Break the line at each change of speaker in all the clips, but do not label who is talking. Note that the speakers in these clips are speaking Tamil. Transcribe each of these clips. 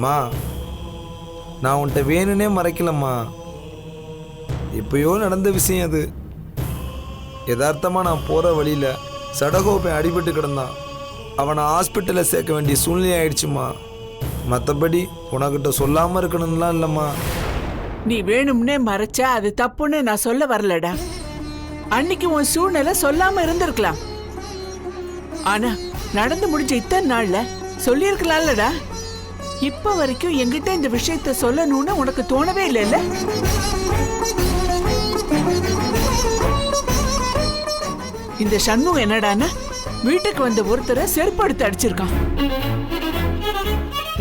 மா நான் உன்கிட்ட வேணும்னே மறைக்கலம்மா. எப்பயோ நடந்த விஷயம் அது. யதார்த்தமாக நான் போகிற வழியில் சடகோப்பை அடிபட்டு கிடந்தான். அவனை ஹாஸ்பிட்டலில் சேர்க்க வேண்டிய சூழ்நிலை ஆயிடுச்சுமா. மற்றபடி உனக்கிட்ட சொல்லாமல் இருக்கணும்லாம் இல்லைம்மா.
நீ வேணும்னே மறைச்சா அது தப்புன்னு நான் சொல்ல வரலடா. அன்னைக்கு உன் சூழ்நிலை சொல்லாம இருந்திருக்கலாம். ஆனா நடந்து முடிஞ்ச இத்தனை நாள்ல சொல்லியிருக்கலாம்லடா. இப்ப வரைக்கும் என்கிட்ட இந்த விஷயத்த சொல்லணும்னு உனக்கு தோணவே இல்லைல்ல? இந்த சண்முகம் என்னடான்னா வீட்டுக்கு வந்த ஒருத்தரை செருப்படுத்து அடிச்சிருக்கான்.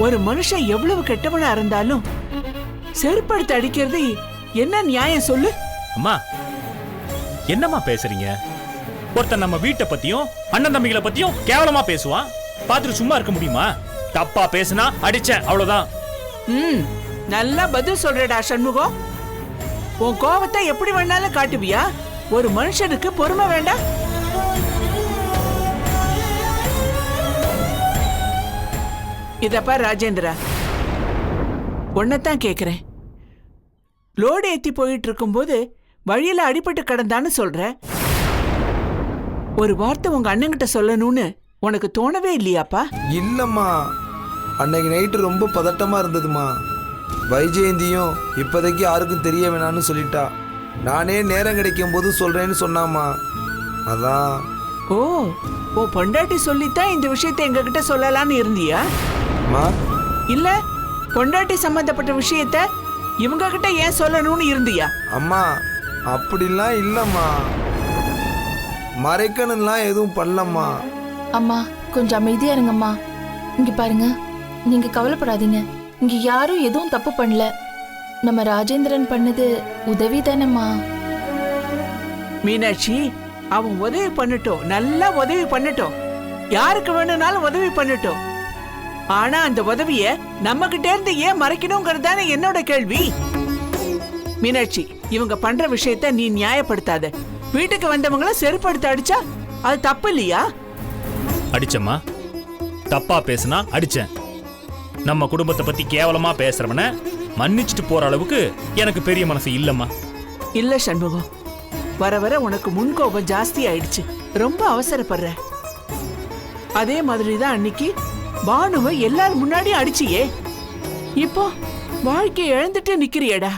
ஒரு மனுஷன் எவ்வளவு கெட்டவனா இருந்தாலும் செருப்படுத்து அடிக்கிறது என்ன நியாயம் சொல்லு?
அம்மா என்னம்மா பேசுறீங்க? ஒருத்தன் நம்ம வீட்டை பத்தியும் அண்ணன் தம்பிகளை பத்தியும் கேவலமா பேசுவான், பார்த்துட்டு சும்மா இருக்க முடியுமா? தப்பா பேசுனா அடிச்சேன், அவ்வளவுதான்.
நல்லா பதில் சொல்றடா சண்முகம். உன் கோபத்தை எப்படி வேணாலும் காட்டுவியா? ஒரு மனுஷனுக்கு பொறுமை வேண்டாம்? இதப்பா ராஜேந்திரா, உன்னைத்தான் கேக்குறேன். லோடு ஏத்தி போயிட்டு இருக்கும்போது வழியில அடிபட்டு கிடந்தான்னு சொல்ற. ஒரு வார்த்தை உங்க அண்ணன்கிட்ட சொல்லணும்னு உனக்கு தோணவே இல்லையாப்பா?
இல்லைம்மா, அன்னைக்கு நைட்டு ரொம்ப பதட்டமாக இருந்ததுமா. வைஜெயந்தியும் இப்போதைக்கு யாருக்கும் தெரிய வேணான்னு சொல்லிட்டா. நானே நேரம் கிடைக்கும் போது சொல்கிறேன்னு சொன்னாம்மா. அதான்.
ஓ, ஓ பொண்டாட்டி சொல்லித்தான் இந்த விஷயத்தை எங்ககிட்ட சொல்லலான்னு இருந்தியா? இல்ல பொண்டாட்டி சம்பந்தப்பட்ட விஷயத்த இவங்க கிட்ட ஏன் சொல்லணும்னு இருந்தியா?
அம்மா அப்படிலாம் இல்லம்மா, மறைக்கணும்லாம் எதுவும் பண்ணலம்மா.
அம்மா கொஞ்சம் அமைதியா இருங்கம்மா. இங்க பாருங்க, நீங்க கவலைப்படாதீங்க. இங்க யாரும் எதுவும் தப்பு பண்ணல. நம்ம ராஜேந்திரன் பண்ணது உதவி தானம்மா.
மீனாட்சி, அவன் உதவி பண்ணட்டும், நல்லா உதவி பண்ணட்டும். யாருக்கு வேணும்னாலும் உதவி பண்ணட்டும். ஆனா அந்த உதவிய நம்ம கிட்ட இருந்து ஏன் மறைக்கணுங்கிறது தானே என்னோட கேள்வி. மீனாட்சி, இவங்க பண்ற விஷயத்த நீ நியாயப்படுத்தாத. வீட்டுக்கு வந்தவங்கள செருப்படுத்த அடிச்சா அது தப்பு இல்லையா?
அடிச்சம்மா, தப்பா பேசுனா அடிச்சேன். நம்ம குடும்பத்தை பத்தி கேவலமா பேசுறவன மன்னிச்சுட்டு போற அளவுக்கு எனக்கு பெரிய மனசு இல்லம்மா.
இல்ல சண்முகம், வர வர உனக்கு முன்கோபம் ஜாஸ்தி ஆயிடுச்சு. ரொம்ப அவசரப்படுற. அதே மாதிரிதான் அன்னைக்கு பானுவை எல்லாரும் முன்னாடி அடிச்சியே. இப்போ வாழ்க்கையை இழந்துட்டு நிக்கிறியடா.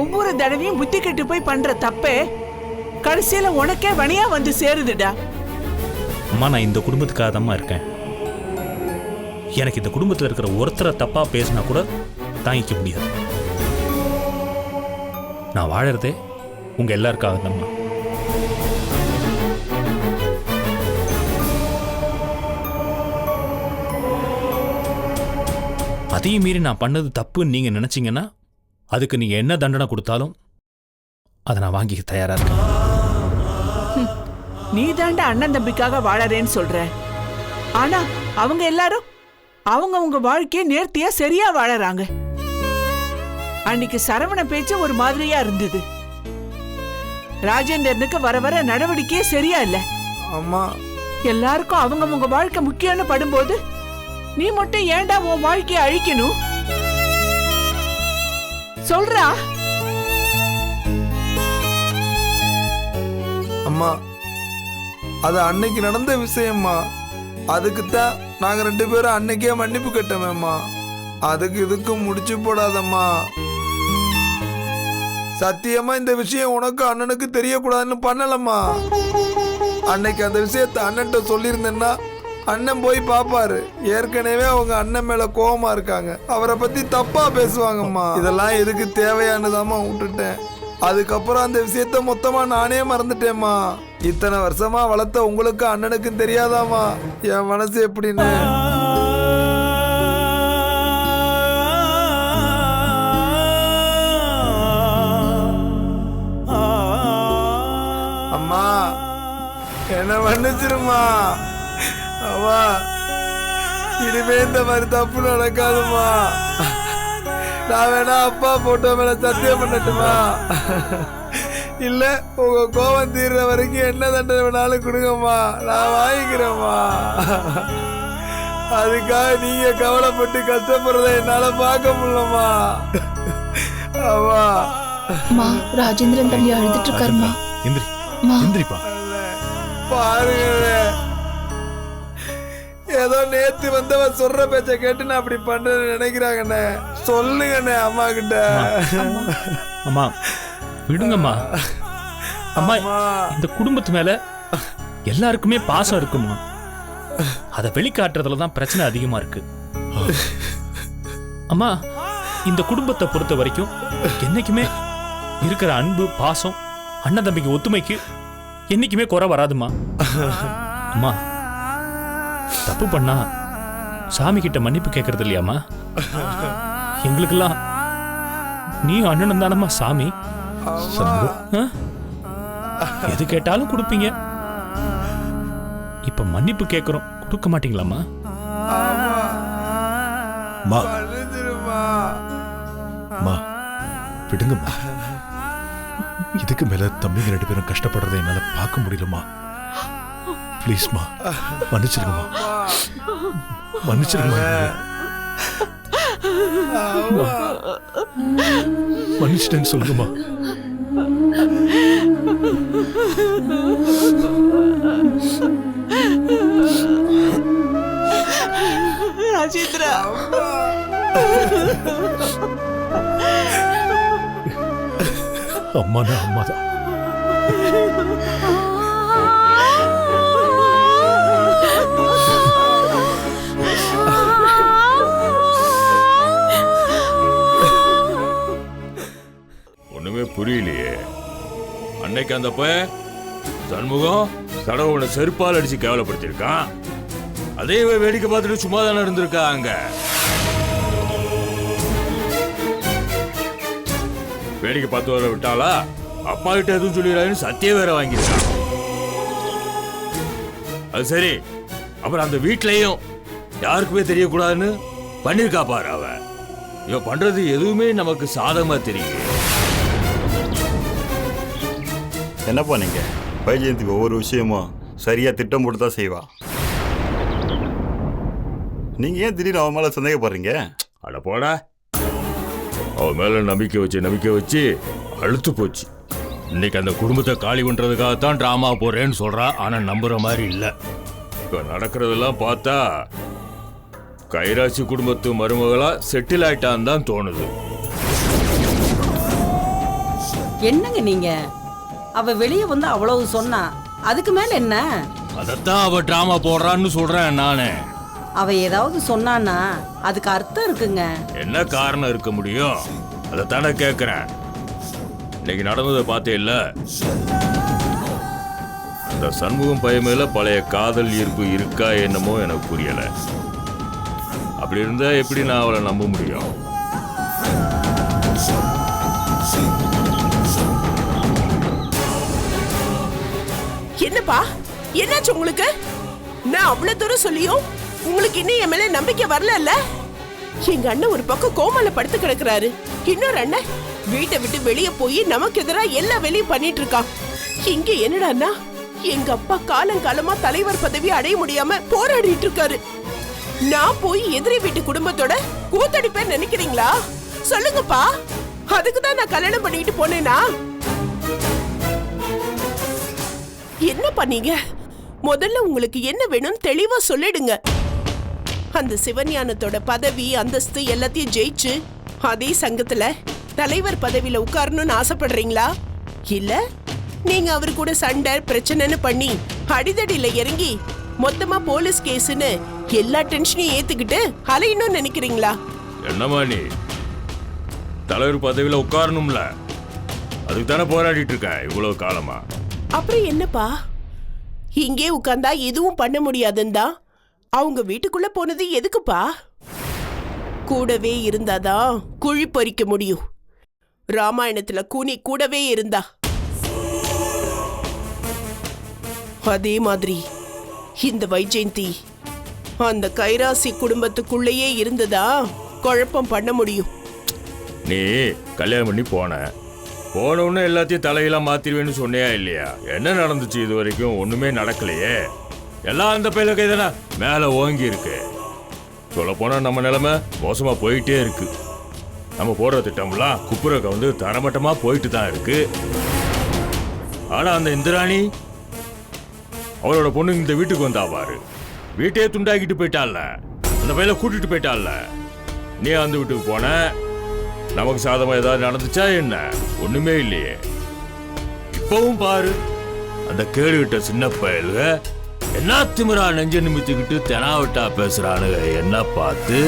ஒவ்வொரு தடவையும் புத்தி கெட்டு போய் பண்ற தப்பே கடைசியில உனக்கே வணியா வந்து சேருதுடா.
அம்மா, நான் இந்த குடும்பத்துக்காக தான் இருக்கேன். எனக்கு இந்த குடும்பத்தில் இருக்கிற ஒருத்தரை தப்பா பேசினா கூட தாங்கிக்க முடியாது. நான் வாழறதே உங்க எல்லாருக்காக தான். அதையும் மீறி நான் பண்ணது தப்புன்னு நீங்க நினைச்சீங்கன்னா அதுக்கு நீங்க என்ன தண்டனை கொடுத்தாலும் அதை நான் வாங்கி தயாரா இருக்கேன்.
நீ தாண்டா அண்ணன் தம்பிக்காக வாழறேன்னு சொல்ற. ஆனா அவங்க எல்லாரும் அவங்க வாழ்க்கைய நேர்த்தியா சரியா வாழறாங்க. அன்னைக்கு சரவண பேச்சு ஒரு மாதிரியா இருந்தது. ராஜேந்திரனுக்கு வர வர நடவடிக்கையே சரியா இல்ல.
அம்மா,
எல்லாருக்கும் அவங்க வாழ்க்கை முக்கியம்னு படும்போது நீ மட்டும் ஏன்டா உன் வாழ்க்கைய அழிக்கணும்? சொல்றா.
அம்மா, அது அன்னைக்கு நடந்த விஷயம்மா. அதுக்குத்தான் நாங்க 2 பேரும் அன்னைக்கே மன்னிப்பு கேட்டோமேம்மா. அதுக்கு இதுக்கும் முடிச்சு போடாதம்மா. சத்தியமா இந்த விஷயம் உனக்கு அண்ணனுக்கு தெரியக்கூடாதுன்னு பண்ணலம்மா. அன்னைக்கு அந்த விஷயத்த அண்ணன்ட்ட சொல்லியிருந்தேன்னா அண்ணன் போய் பாப்பாரு. ஏற்கனவே அவங்க அண்ணன் மேல கோபமா இருக்காங்க. அவரை பத்தி தப்பா பேசுவாங்கம்மா. இதெல்லாம் எதுக்கு தேவையானதாம்மா விட்டுட்டேன். அதுக்கப்புறம் அந்த விஷயத்த மொத்தமா நானே மறந்துட்டேம்மா. இத்தனை வருஷமா வளர்த்த உங்களுக்கு அண்ணனுக்கும் தெரியாதாமா என் மனசு எப்படின்னு. அம்மா, என்ன மன்னிச்சிருமா. அம்மா, இனிமே இந்த மாதிரி தப்பு நடக்காதுமா. நான் வேணா அப்பா போட்டோ மேல சத்தியம் பண்ணட்டுமா? இல்ல உங்க கோபம் தீர்ற வரைக்கும் என்ன தண்டனை வேணாலும் கொடுங்கம்மா, நான் வாங்கிக்கிறேம்மா. அதுக்காக நீங்க கவலைப்பட்டு கஷ்டப்படுறத என்னால பார்க்க முடியலம்மா. அம்மா
மா ராஜேந்திரன் தம்பி அழுதுட்டு இருக்காருமா.
எந்திரி
மா
எந்திரிப்பா.
பாருங்க, ஏதோ நேத்து வந்தவன் சொல்ற பேச்ச கேட்டு நான் அப்படி பண்றேன்னு நினைக்கிறாங்கண்ணே. சொல்லுங்கண்ணே அம்மா கிட்ட.
அம்மா விடுங்கம்மா. அம்மா இந்த குடும்பத்து மேல எல்லாருக்குமே பாசம் இருக்குமா, அதை வெளிக்காட்டுறதுல தான் பிரச்சனை அதிகமா இருக்கு. அம்மா இந்த குடும்பத்தை பொறுத்த வரைக்கும் என்னைக்குமே இருக்கிற அன்பு பாசம் அண்ணன் தம்பிக்கு ஒத்துமைக்கு என்னைக்குமே குறை வராதுமா. அம்மா தப்பு பண்ணா சாமி கிட்ட மன்னிப்பு கேட்கறது இல்லையாம்மா? எங்களுக்கெல்லாம் நீ அண்ணனும் தானம்மா சாமி. ஆ? எது கேட்டாலும் கொடுப்பீங்க. இப்ப மன்னிப்பு கேட்கிறோம், கொடுக்க மாட்டீங்களாம்மா?
மா
மன்னிச்சிருமா.
மா விடுங்கம்மா. இதுக்கு மேல தம்பிங்க 2 பேரும் கஷ்டப்படுறதை என்னால பார்க்க முடியலம்மா. ப்ளீஸ்மா மன்னிச்சிருங்கம்மா. மன்னிச்சிருங்கம்மா. மன்னிச்சிட்டேன்னு சொல்லுங்கம்மா.
ராஜேந்திரா,
அம்மானா அம்மாதான்.
ஒண்ணுமே புரியலையே. அன்னைக்கு அந்த பையன் சண்முகம் கடவுளை செருப்பால் அடிச்சு கேவலப்படுத்திருக்கான். அதே வேடிக்கை பார்த்துட்டு சும்மா தானே இருந்திருக்கா அங்க. வேடிக்கை பார்த்து வர விட்டாளா? அப்பா கிட்ட எதுவும் சொல்லிடாதுன்னு சத்தியம் வேற வாங்கிருக்கான். அது சரி, அப்புறம் அந்த வீட்லயும் யாருக்குமே தெரியக்கூடாதுன்னு பண்ணிருக்கா பாரு அவ. இவ பண்றது எதுவுமே நமக்கு சாதகமா தெரியும்.
என்னப்பா நீங்க வைஜெயந்திக்கு ஒவ்வொரு விஷயமும் சரியா திட்டம் போட்டு தான் செய்வா. நீங்க ஏன் திடீர்னு அவன் மேல சந்தேகப்படுறீங்க?
அட போடா, அவ மேல நம்பிக்கை வச்சு அழுத்து போச்சு. இன்னைக்கு அந்த குடும்பத்தை காலி பண்றதுக்காகத்தான் டிராமா போறேன்னு சொல்றா. ஆனா நம்புற மாதிரி இல்ல. இப்ப நடக்கிறதெல்லாம் பார்த்தா கைராசி குடும்பத்து மருமகளா செட்டில் ஆயிட்டான்னு தான் தோணுது.
என்னங்க நீங்க? அவ வெளியே வந்து அவ்வளவு சொன்னா அதுக்கு மேல என்ன?
அதத்தான் அவ டிராமா போடுறான்னு சொல்றேன் நானு.
அவ ஏதாவது சொன்னான்னா அதுக்கு அர்த்தம் இருக்குங்க.
என்ன காரணம் இருக்க முடியும்? அதைத்தானே கேட்கிறேன். இன்னைக்கு நடந்ததை பார்த்தே இல்ல. அந்த சண்முகம் பையன் மேல பழைய காதல் ஈர்ப்பு இருக்கா என்னமோ எனக்கு புரியல. அப்படி இருந்தா எப்படி நான் அவளை நம்ப முடியும்?
என்னப்பா என்னாச்சு உங்களுக்கு? நான் அவ்வளவு தூரம் சொல்லியும் உங்களுக்கு இன்னும் என் மேல நம்பிக்கை வரல. எங்க அண்ணன் ஒரு பக்கம் கோமால படுத்து கிடக்குறாரு, இன்னொரு அண்ணன் வீட்டை விட்டு வெளியே போய் நமக்கு எதிராக எல்லா வேலையும் பண்ணிட்டு இருக்கான். இங்க என்னடான்னா எங்க அப்பா காலங்காலமா தலைவர் பதவி அடைய முடியாம போராடிட்டு இருக்காரு. நான் போய் எதிரி வீட்டு குடும்பத்தோட கூத்தடிப்பேன் நினைக்கிறீங்களா? சொல்லுங்கப்பா. அதுக்குதான் நான் கல்யாணம் பண்ணிட்டு போனேனா? என்ன பண்ணீங்க? முதல்ல உங்களுக்கு என்ன வேணும்னு தெளிவா சொல்லிடுங்க. அந்த சிவஞானத்தோட பதவி அந்தஸ்து எல்லாத்தையும் ஜெயிச்சு அதே சங்கத்துல தலைவர் பதவியில உட்காரணும்னு ஆசைப்படுறீங்களா? இல்ல நீங்க அவரு கூட சண்டை பிரச்சனைன்னு பண்ணி அடிதடியில இறங்கி மொத்தமா போலீஸ் கேஸ்னு எல்லா டென்ஷனையும் ஏத்துக்கிட்டு அலையணும்னு நினைக்கிறீங்களா?
என்னமா நீ தலைவர் பதவியில உட்காரணும்ல, அதுக்கு தானே போராடிட்டு இருக்க இவ்வளவு காலமா.
அப்புறம் என்னப்பா, இங்கே உட்கார்ந்தா எதுவும் பண்ண முடியாதுந்தா அவங்க வீட்டுக்குள்ள போனது எதுக்குப்பா? கூடவே இருந்தாதான் குழி பறிக்க முடியும். ராமாயணத்துல கூனி கூடவே இருந்தா அதே மாதிரி இந்த வைஜெயந்தி அந்த கைராசி குடும்பத்துக்குள்ளேயே இருந்ததா குழப்பம் பண்ண முடியும்.
நீ கல்யாணம் பண்ணி போன உடனே எல்லாத்தையும் தலையெல்லாம் மாத்திருவேன்னு சொன்னியா இல்லையா? என்ன நடந்துச்சு இது வரைக்கும்? ஒண்ணுமே நடக்கலையே. எல்லாம் அந்த பையில கைதானே மேல ஓங்கி இருக்கு. சொல்லப்போனா நம்ம நிலைமை மோசமா போயிட்டே இருக்கு. நம்ம போடுற திட்டம்லாம் குப்புறக்க வந்து தரமட்டமா போயிட்டு தான் இருக்கு. ஆனா அந்த இந்திராணி அவளோட பொண்ணு இந்த வீட்டுக்கு வந்தா பாரு, வீட்டையே துண்டாக்கிட்டு போயிட்டால, அந்த பையில கூட்டிட்டு போயிட்டால. நீ அந்த வீட்டுக்கு போன, நமக்கு சாதமா ஏதாவது நடந்துச்சா என்ன? ஒண்ணுமே இல்லையே. இப்பவும் பாரு, அந்த கேடுகிட்ட சின்ன பயலுக என்ன திமிரா நெஞ்ச நிமித்திக்கிட்டு தெனாவட்டா பேசுறானுங்க. என்ன பார்த்து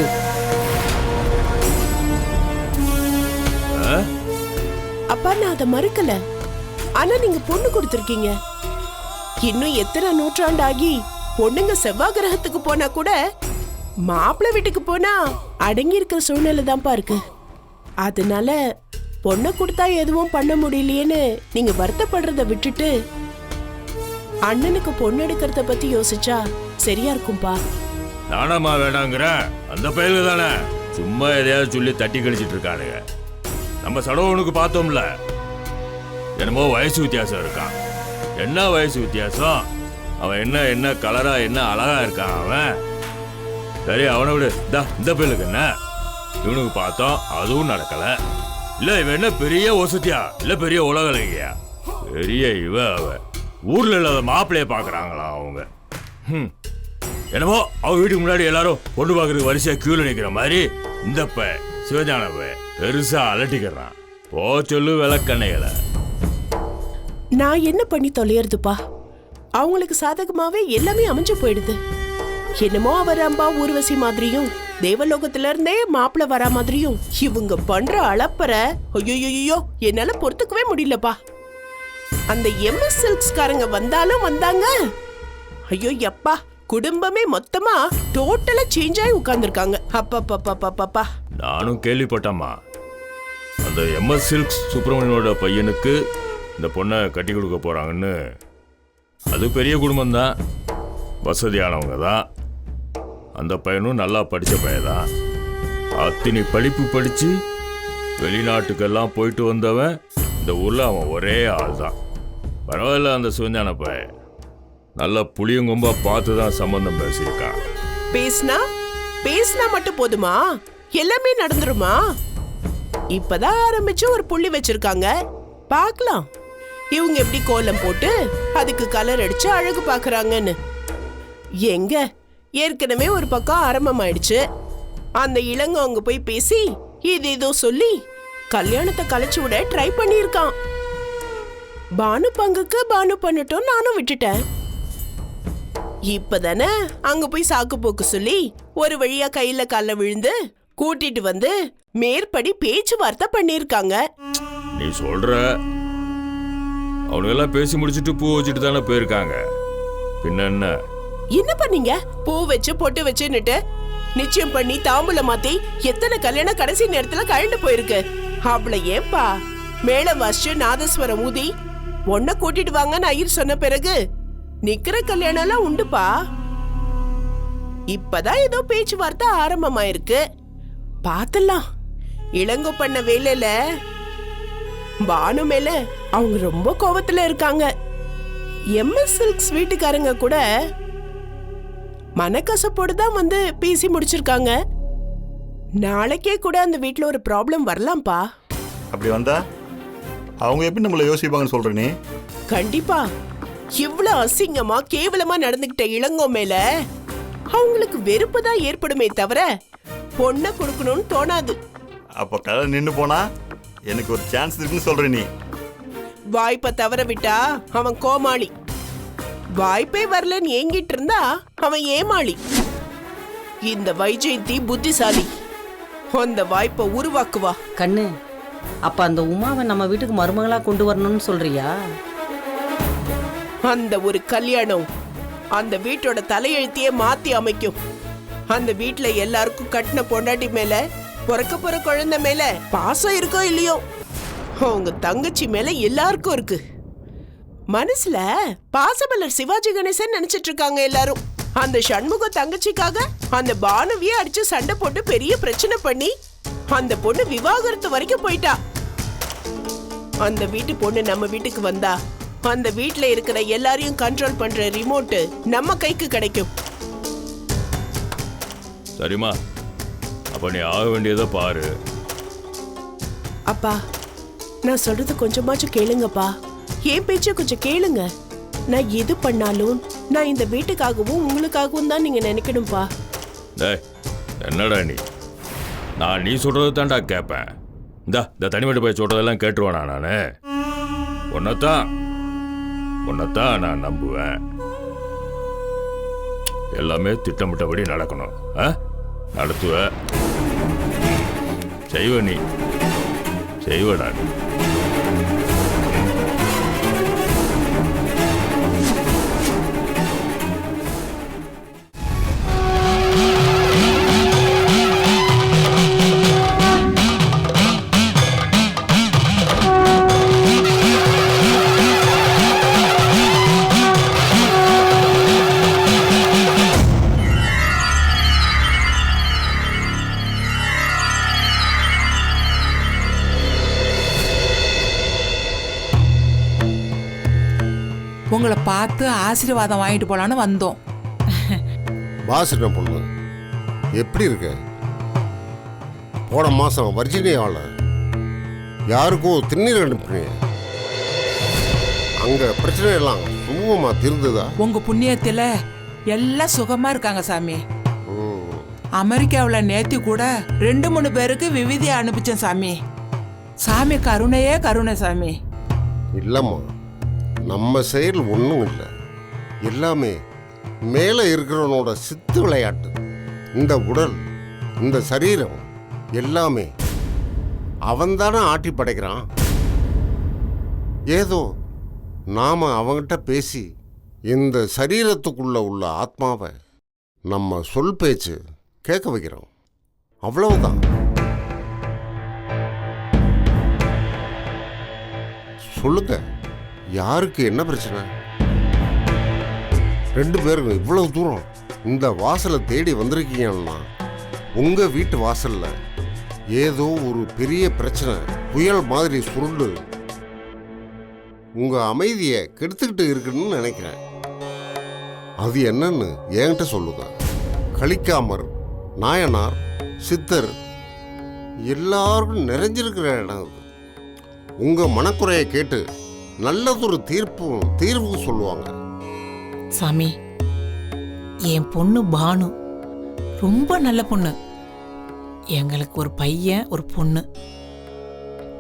அப்பா நான் அதை மறுக்கல. ஆனா நீங்க பொண்ணு கொடுத்திருக்கீங்க. இன்னும் எத்தனை நூற்றாண்டாகி பொண்ணுங்க செவ்வாய் கிரகத்துக்கு போனா கூட மாப்பிள்ளை வீட்டுக்கு போனா அடங்கி இருக்கிற சூழ்நிலை தான்ப்பா இருக்கு. அதனால பொண்ணை கொடுத்தா எதுவும் பண்ண முடியலையேன்னு நீங்க வருத்தப்படுறத விட்டுட்டு அண்ணனுக்கு பொண்ணு எடுக்கிறத பத்தி யோசிச்சா சரியா இருக்கும்பா.
நானாமா வேணாங்கிற அந்த பயலுக தானே சும்மா எதையாவது சொல்லி தட்டி கழிச்சிட்டு இருக்கானுங்க. நம்ம சடவனுக்கு பார்த்தோம்ல, என்னமோ வயசு வித்தியாசம் இருக்கான். என்ன வயசு வித்தியாசம்? அவன் என்ன என்ன கலரா என்ன அழகா இருக்கான் அவன். சரி அவனை விடு. இந்த பயலுக்கு என்ன, இவனுக்கு பார்த்தோம் அதுவும் நடக்கல. இல்ல இவன் என்ன பெரிய வசதியா, இல்ல பெரிய உலகலையா? பெரிய இவ அவ ஊர்ல இல்லாத மாப்பிள்ளைய பாக்குறாங்களா அவங்க. என்னமோ அவ வீட்டுக்கு முன்னாடி எல்லாரும் பொண்ணு பாக்குறதுக்கு வரிசையா கியூல நிக்கிற மாதிரி இந்த சிவஞானவ பெருசா அலட்டிக்கிறான். போ சொல்லு விளக்கண்ணைகளை.
நான் என்ன பண்ணி தொலையறதுப்பா? அவங்களுக்கு சாதகமாவே எல்லாமே அமைஞ்சு போயிடுது. என்னமோ அவர் அம்பா ஊர்வசி மாதிரியும் தேவலோகத்துல இருந்தே மாப்பிள்ள வரா மாதிரியும் இவங்க பண்ற அளப்பற ஐயோ என்னால பொறுத்துக்கவே முடியலப்பா. அந்த MS சில்க்ஸ்காரங்க வந்தாலும் வந்தாங்க, ஐயோ எப்பா குடும்பமே மொத்தமா டோட்டலா சேஞ்ச் ஆகி உட்கார்ந்துருக்காங்க. அப்பா
நானும் கேள்விப்பட்டம்மா, அந்த MS சில்க்ஸ் சுப்பிரமணியனோட பையனுக்கு இந்த பொண்ணை கட்டி கொடுக்க போறாங்கன்னு. அது பெரிய குடும்பம் தான், வசதியானவங்க தான். அந்த பையனும் நல்லா படித்த பையன் தான். அத்தனை படிப்பு படித்து வெளிநாட்டுக்கெல்லாம் போயிட்டு வந்தவன். இந்த ஊரில் அவன் ஒரே ஆள் தான். பரவாயில்ல, அந்த சிவஞான பையன் நல்ல புளியங்கொம்பா பார்த்து தான் சம்பந்தம் பேசியிருக்கான்.
பேசினா மட்டும் போதுமா? எல்லாமே நடந்துருமா? இப்பதான் ஆரம்பிச்சு ஒரு புள்ளி வச்சிருக்காங்க, பார்க்கலாம் இவங்க எப்படி கோலம் போட்டு அதுக்கு கலர் அடிச்சு அழகு பாக்குறாங்கன்னு. எங்க ஏற்கனவே ஒரு பக்கம் ஆரம்பமாயிடுச்சு. அந்த இளங்க அவங்க போய் பேசி இது ஏதோ சொல்லி கல்யாணத்தை கலைச்சு விட ட்ரை பண்ணியிருக்கான். பானு பங்குக்கு பானு பண்ணட்டும் நானும் விட்டுட்டேன். இப்பதானே அங்க போய் சாக்கு போக்கு சொல்லி ஒரு வழியா கையில கால விழுந்து கூட்டிட்டு வந்து மேற்படி பேச்சுவார்த்தை பண்ணிருக்காங்க.
நீ சொல்ற அவனுங்கெல்லாம் பேசி முடிச்சுட்டு பூ வச்சுட்டு தானே போயிருக்காங்க. பின்ன
என்ன பண்ணீங்க? பூ வச்சு பொட்டு வச்சுன்னுட்டு நிச்சயம் பண்ணி தாம்பூல மாத்தி எத்தனை கல்யாணம் கடைசி நேரத்துல கழண்டு போயிருக்கு. அவள ஏன்பா மேளம் வாசிச்சு நாதஸ்வரம் ஊதி ஒன்ன கூட்டிட்டு வாங்கன்னு ஐயர் சொன்ன பிறகு நிக்கிற கல்யாணம் எல்லாம் உண்டுப்பா. இப்பதான் ஏதோ பேச்சுவார்த்தை ஆரம்பமாயிருக்கு, பாத்தலாம். இளங்கோ பண்ண வேலையில பானு மேல அவங்க ரொம்ப கோபத்துல இருக்காங்க. MS சில்க்ஸ் வீட்டுக்காரங்க கூட மனக்கசப்போடு தான் வந்து பேசி முடிச்சிருக்காங்க. நாளைக்கே கூட அந்த வீட்டுல ஒரு ப்ராப்ளம் வரலாம்ப்பா.
அப்படி வந்தா அவங்க எப்படி நம்மள யோசிப்பாங்கன்னு சொல்ற நீ?
கண்டிப்பா இவ்வளவு அசிங்கமா கேவலமா நடந்துகிட்ட இளங்கோ மேல அவங்களுக்கு வெறுப்பு தான் ஏற்படுமே தவிர பொண்ணை கொடுக்கணும்னு தோணாது.
அப்ப கதை நின்னு போனா எனக்கு ஒரு சான்ஸ் இருக்குன்னு சொல்ற நீ?
வாய்ப்பை தவற விட்டா அவன் கோமாளி, வாய்ப்பே வரலன்னு ஏங்கிட்டு இருந்தா அவன் ஏமாளி. இந்த வைஜெயந்தி புத்திசாலி, அந்த வாய்ப்பை உருவாக்குவா.
கண்ணு, அப்ப அந்த உமாவை நம்ம வீட்டுக்கு மருமகளா கொண்டு வரணும்னு சொல்றியா?
அந்த ஒரு கல்யாணம் அந்த வீட்டோட தலையெழுத்தையே மாத்தி அமைக்கும். அந்த வீட்டுல எல்லாருக்கும் கட்டின பொண்டாட்டி மேல பிறக்க போற குழந்தை மேல பாசம் இருக்கோ இல்லையோ, அவங்க தங்கச்சி மேல எல்லாருக்கும் இருக்கு. மனசுல பாசமலர் சிவாஜி கணேசன் நினைச்சிட்டு இருக்காங்க எல்லாரும். அந்த சண்முக தங்கச்சிக்காக அந்த பானுவியே அடிச்சு சண்டை போட்டு பெரிய பிரச்சனை பண்ணி அந்த பொண்ணு விவாகரத்து வரைக்கும் போயிட்டா. அந்த வீட்டு பொண்ணு நம்ம வீட்டுக்கு வந்தா அந்த வீட்டுல இருக்கிற எல்லாரையும் கண்ட்ரோல் பண்ற ரிமோட் நம்ம கைக்கு கிடைக்கும்.
சரிம்மா, அப்ப நீ ஆக வேண்டியதை பாரு.
அப்பா, நான் சொல்றது கொஞ்சமாச்சும் கேளுங்கப்பா. என் பேச்ச கொஞ்சம் கேளுங்க. நான் எது பண்ணாலும் நான் இந்த வீட்டுக்காகவும் உங்களுக்காகவும் தான் நீங்க நினைக்கணும்பா.
டேய், என்னடா நான் நீ சொல்றது தான்டா கேட்பேன். இந்த தனிமட்டு போய் சொல்றதெல்லாம் கேட்டுருவானா நானு? உன்னைத்தான் நான் நம்புவேன். எல்லாமே திட்டமிட்டபடி நடக்கணும். நடத்துவ, செய்வ, நீ செய்வடா நீ.
உங்களை பார்த்து ஆசீர்வாதம் வாங்கிட்டு போலான்னு வந்தோம்.
பாஸ் என்ன பொண்ணு, எப்படி இருக்க? போன மாசம் வர்ஜீனியாவில் யாருக்கும் திருநீர் அனுப்பினீங்க. அங்க பிரச்சனை எல்லாம் சுமூகமா தீர்ந்ததா?
உங்க புண்ணியத்துல எல்லாம் சுகமா இருக்காங்க சாமி. அமெரிக்காவில் நேத்தி கூட 2-3 பேருக்கு விவிதியை அனுப்பிச்சேன் சாமி. சாமி கருணையே கருணை சாமி.
இல்லம்மா, நம்ம செயல் ஒன்றும் இல்லை. எல்லாமே மேலே இருக்கிறவனோட சித்து விளையாட்டு. இந்த உடல், இந்த சரீரம் எல்லாமே அவன்தானே ஆட்டி படைக்கிறான். ஏதோ நாம அவங்கிட்ட பேசி இந்த சரீரத்துக்குள்ள உள்ள ஆத்மாவை நம்ம சொல் பேச்சு கேட்க வைக்கிறோம். அவ்வளவுதான். சொல்லுங்க, யாருக்கு என்ன பிரச்சனை? 2 பேரும் இவ்வளவு தூரம் இந்த வாசலை தேடி வந்திருக்கீங்கன்னா உங்க வீட்டு வாசல்ல ஏதோ ஒரு பெரிய பிரச்சனை புயல் மாதிரி சுருண்டு உங்க அமைதியை கெடுத்துக்கிட்டு இருக்குன்னு நினைக்கிறேன். அது என்னன்னு என்கிட்ட சொல்லுங்க. கலிக்காமர், நாயனார், சித்தர் எல்லாருக்கும் நிறைஞ்சிருக்கிற இடம் அது. உங்க மனக்குறையை கேட்டு நல்லதொரு தீர்வு சொல்லுவாங்க.
சாமி, என் பொண்ணு பானு ரொம்ப நல்ல பொண்ணு. எங்களுக்கு ஒரு பையன், ஒரு பொண்ணு.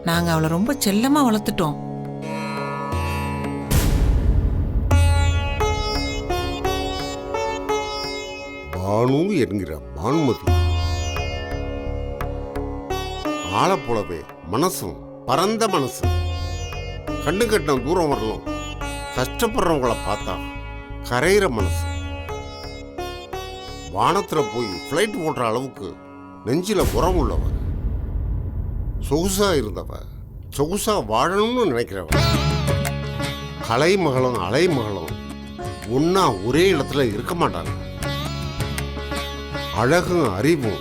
நாங்க அவளை ரொம்ப செல்லமா வளர்த்துட்டோம்.
பானு என்கிற பானுமதி ஆளை போலவே மனசும் பரந்த மனசு. கண்ணு கட்டம் தூரம் வரலாம். கஷ்டப்படுறவங்கள பார்த்தா கரையிற மனசு. வானத்துல போய் ஃப்ளைட் ஓட்டுற அளவுக்கு நெஞ்சில உரம் உள்ளவ. சொகுசா இருந்தவ, சொகுசா வாழணும்னு நினைக்கிறவ. கலைமகளும் அலைமகளும் ஒன்னா ஒரே இடத்துல இருக்க மாட்டாங்க. அழகும் அறிவும்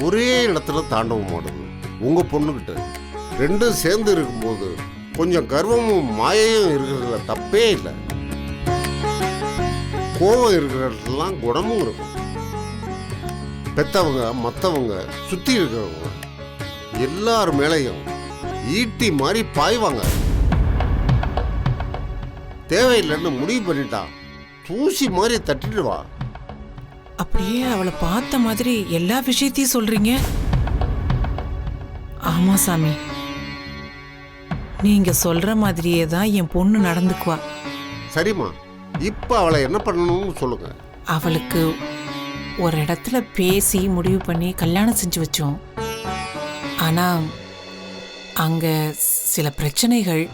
ஒரே இடத்துல தாண்டவும் மாடுது. உங்க பொண்ணுகிட்ட 2 சேர்ந்து இருக்கும்போது கொஞ்சம் கர்வமும் மாயையும் இருக்கிறதுல தப்பே இல்லை. கோபம் இருக்கிற இடத்துலலாம் குணமும் இருக்கும். பெத்தவங்க, மற்றவங்க, சுற்றி இருக்கிறவங்க எல்லார் மேலையும் ஈட்டி மாதிரி பாய்வாங்க. தேவையில்லைன்னு முடிவு பண்ணிட்டா தூசி மாதிரி தட்டிடுவா.
அப்படியே அவளை பார்த்த மாதிரி எல்லா விஷயத்தையும் சொல்றீங்க. ஆமா சாமி, நீங்க சொல்ற மாதிரியே தான் என் பொண்ணு நடந்துக்குவா.
சரிம்மா, இப்ப அவளை என்ன பண்ணணும்னு சொல்லுங்க.
அவளுக்கு ஒரு இடத்துல பேசி முடிவு பண்ணி கல்யாணம் செஞ்சு வச்சோம். ஆனா அங்க சில பிரச்சனைகள்.